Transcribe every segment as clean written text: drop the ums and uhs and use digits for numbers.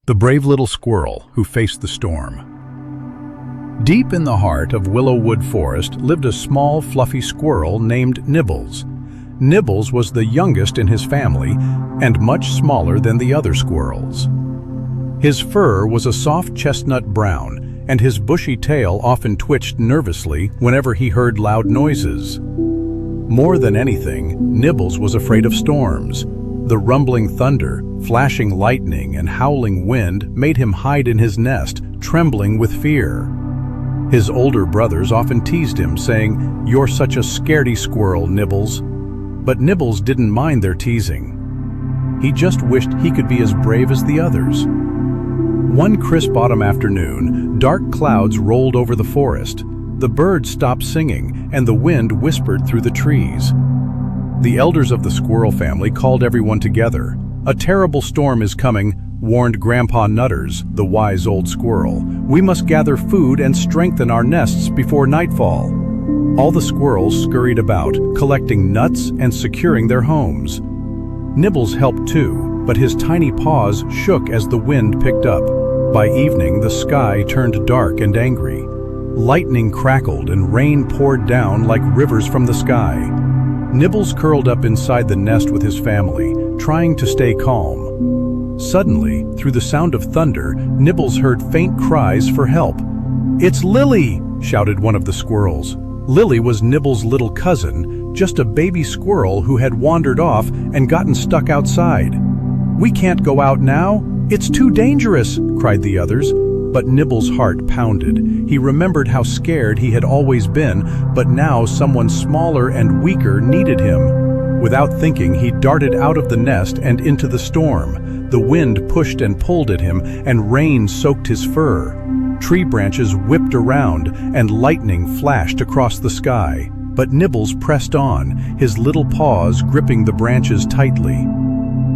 The brave little squirrel who faced the storm. Deep in the heart of Willowwood Forest lived a small, fluffy squirrel named Nibbles. Nibbles was the youngest in his family and much smaller than the other squirrels. His fur was a soft chestnut brown, and his bushy tail often twitched nervously whenever he heard loud noises. More than anything, Nibbles was afraid of storms. The rumbling thunder, flashing lightning, and howling wind made him hide in his nest, trembling with fear. His older brothers often teased him, saying, "You're such a scaredy squirrel, Nibbles." But Nibbles didn't mind their teasing. He just wished he could be as brave as the others. One crisp autumn afternoon, dark clouds rolled over the forest. The birds stopped singing, and the wind whispered through the trees. The elders of the squirrel family called everyone together. "A terrible storm is coming," warned Grandpa Nutters, the wise old squirrel. "We must gather food and strengthen our nests before nightfall." All the squirrels scurried about, collecting nuts and securing their homes. Nibbles helped too, but his tiny paws shook as the wind picked up. By evening, the sky turned dark and angry. Lightning crackled and rain poured down like rivers from the sky. Nibbles curled up inside the nest with his family, trying to stay calm. Suddenly, through the sound of thunder, Nibbles heard faint cries for help. "It's Lily!" shouted one of the squirrels. Lily was Nibbles' little cousin, just a baby squirrel who had wandered off and gotten stuck outside. "We can't go out now. It's too dangerous!" cried the others. But Nibbles' heart pounded. He remembered how scared he had always been, but now someone smaller and weaker needed him. Without thinking, he darted out of the nest and into the storm. The wind pushed and pulled at him, and rain soaked his fur. Tree branches whipped around, and lightning flashed across the sky. But Nibbles pressed on, his little paws gripping the branches tightly.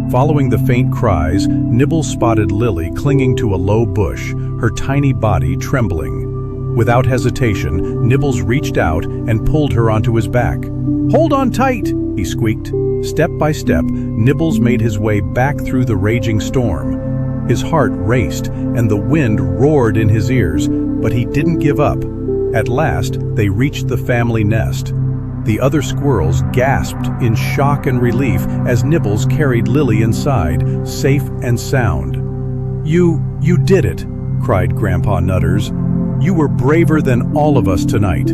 Following the faint cries, Nibbles spotted Lily clinging to a low bush, her tiny body trembling. Without hesitation, Nibbles reached out and pulled her onto his back. "Hold on tight!" he squeaked. Step by step, Nibbles made his way back through the raging storm. His heart raced, and the wind roared in his ears, but he didn't give up. At last, they reached the family nest. The other squirrels gasped in shock and relief as Nibbles carried Lily inside, safe and sound. You did it," cried Grandpa Nutters. "You were braver than all of us tonight."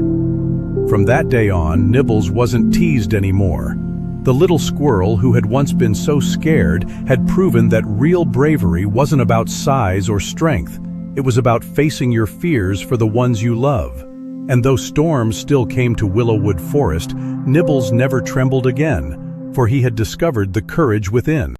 From that day on, Nibbles wasn't teased anymore. The little squirrel who had once been so scared had proven that real bravery wasn't about size or strength. It was about facing your fears for the ones you love. And though storms still came to Willowwood Forest, Nibbles never trembled again, for he had discovered the courage within.